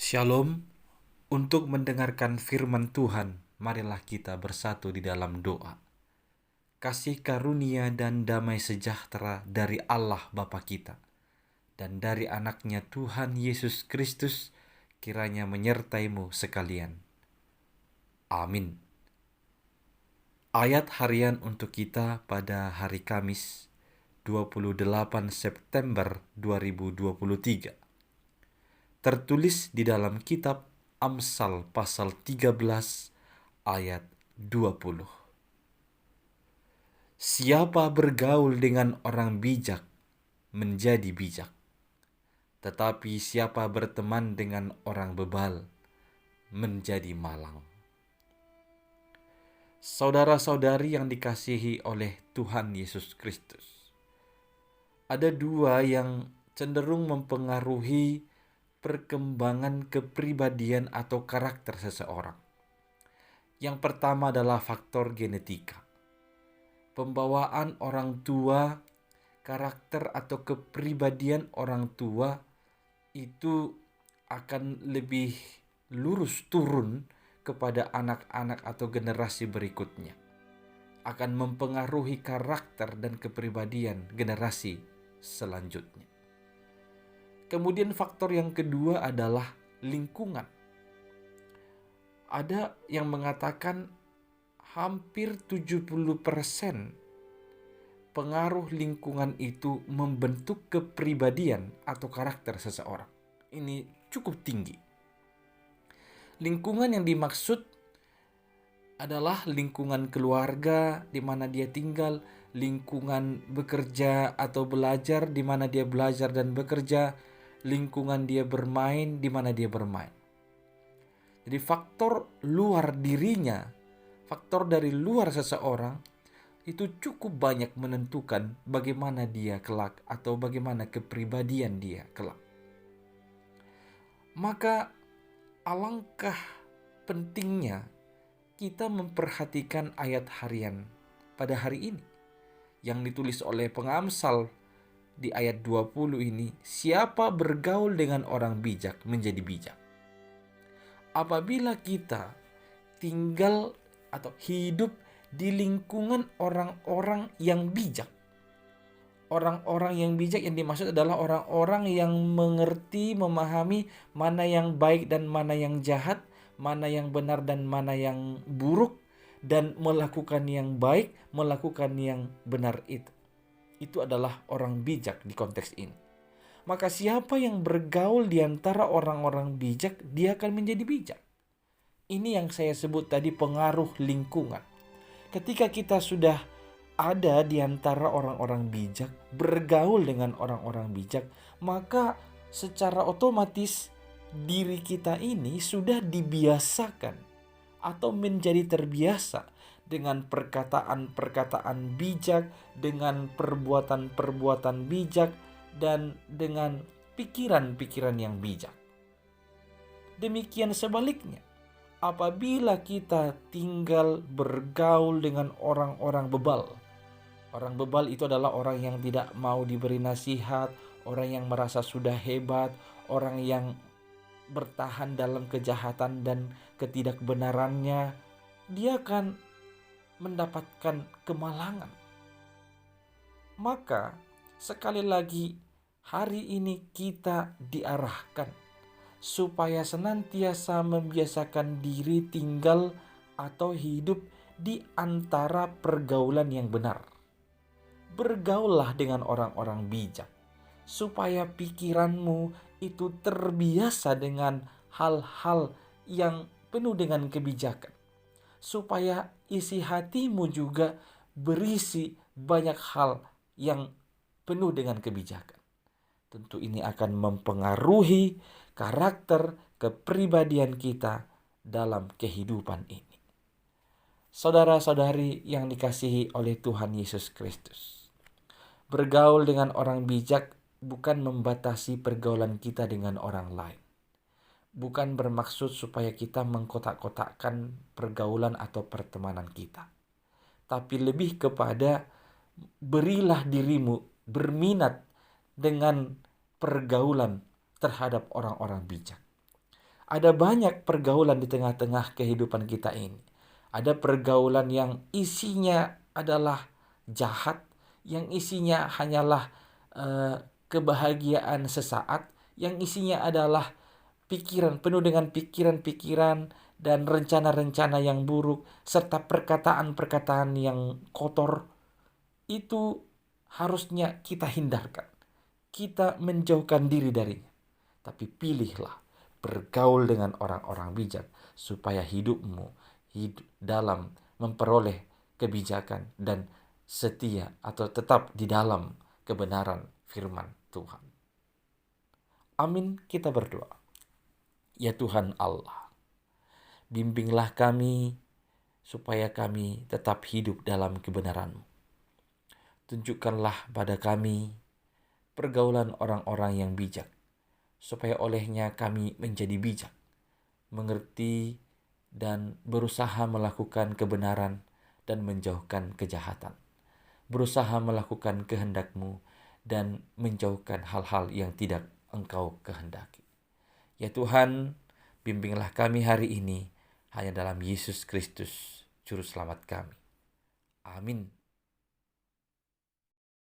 Shalom. Untuk mendengarkan firman Tuhan, marilah kita bersatu di dalam doa. Kasih karunia dan damai sejahtera dari Allah Bapa kita dan dari anaknya Tuhan Yesus Kristus kiranya menyertaimu sekalian. Amin. Ayat harian untuk kita pada hari Kamis 28 September 2023 tertulis di dalam kitab Amsal pasal 13 ayat 20. Siapa bergaul dengan orang bijak menjadi bijak, tetapi siapa berteman dengan orang bebal menjadi malang. Saudara-saudari yang dikasihi oleh Tuhan Yesus Kristus, ada dua yang cenderung mempengaruhi perkembangan kepribadian atau karakter seseorang. Yang pertama adalah faktor genetika. Pembawaan orang tua, karakter atau kepribadian orang tua itu akan lebih lurus turun kepada anak-anak atau generasi berikutnya. Akan mempengaruhi karakter dan kepribadian generasi selanjutnya. Kemudian faktor yang kedua adalah lingkungan. Ada yang mengatakan hampir 70% pengaruh lingkungan itu membentuk kepribadian atau karakter seseorang. Ini cukup tinggi. Lingkungan yang dimaksud adalah lingkungan keluarga di mana dia tinggal, lingkungan bekerja atau belajar di mana dia belajar dan bekerja, lingkungan dia bermain di mana dia bermain. Jadi faktor luar dirinya, faktor dari luar seseorang itu cukup banyak menentukan bagaimana dia kelak atau bagaimana kepribadian dia kelak. Maka alangkah pentingnya kita memperhatikan ayat harian pada hari ini yang ditulis oleh pengamsal di ayat 20 ini, siapa bergaul dengan orang bijak menjadi bijak. Apabila kita tinggal atau hidup di lingkungan orang-orang yang bijak. Orang-orang yang bijak yang dimaksud adalah orang-orang yang mengerti, memahami mana yang baik dan mana yang jahat, mana yang benar dan mana yang buruk, dan melakukan yang baik, melakukan yang benar itu. Itu adalah orang bijak di konteks ini. Maka siapa yang bergaul di antara orang-orang bijak, dia akan menjadi bijak. Ini yang saya sebut tadi pengaruh lingkungan. Ketika kita sudah ada di antara orang-orang bijak, bergaul dengan orang-orang bijak, maka secara otomatis diri kita ini sudah dibiasakan atau menjadi terbiasa dengan perkataan-perkataan bijak, dengan perbuatan-perbuatan bijak, dan dengan pikiran-pikiran yang bijak. Demikian sebaliknya, apabila kita tinggal bergaul dengan orang-orang bebal. Orang bebal itu adalah orang yang tidak mau diberi nasihat, orang yang merasa sudah hebat, orang yang bertahan dalam kejahatan dan ketidakbenarannya. Dia akan mendapatkan kemalangan. Maka sekali lagi hari ini kita diarahkan supaya senantiasa membiasakan diri tinggal atau hidup di antara pergaulan yang benar. Bergaullah dengan orang-orang bijak supaya pikiranmu itu terbiasa dengan hal-hal yang penuh dengan kebijakan. Supaya isi hatimu juga berisi banyak hal yang penuh dengan kebijakan. Tentu ini akan mempengaruhi karakter kepribadian kita dalam kehidupan ini. Saudara-saudari yang dikasihi oleh Tuhan Yesus Kristus, bergaul dengan orang bijak bukan membatasi pergaulan kita dengan orang lain. Bukan bermaksud supaya kita mengkotak-kotakkan pergaulan atau pertemanan kita. Tapi lebih kepada berilah dirimu berminat dengan pergaulan terhadap orang-orang bijak. Ada banyak pergaulan di tengah-tengah kehidupan kita ini. Ada pergaulan yang isinya adalah jahat, yang isinya hanyalah kebahagiaan sesaat, yang isinya adalah penuh dengan pikiran-pikiran dan rencana-rencana yang buruk, serta perkataan-perkataan yang kotor. Itu harusnya kita hindarkan. Kita menjauhkan diri darinya. Tapi pilihlah bergaul dengan orang-orang bijak supaya hidupmu hidup dalam memperoleh kebijakan dan setia atau tetap di dalam kebenaran firman Tuhan. Amin, kita berdoa. Ya Tuhan Allah, bimbinglah kami supaya kami tetap hidup dalam kebenaran-Mu. Tunjukkanlah pada kami pergaulan orang-orang yang bijak, supaya olehnya kami menjadi bijak, mengerti dan berusaha melakukan kebenaran dan menjauhkan kejahatan. Berusaha melakukan kehendak-Mu dan menjauhkan hal-hal yang tidak Engkau kehendaki. Ya Tuhan, bimbinglah kami hari ini hanya dalam Yesus Kristus, Juru Selamat kami. Amin.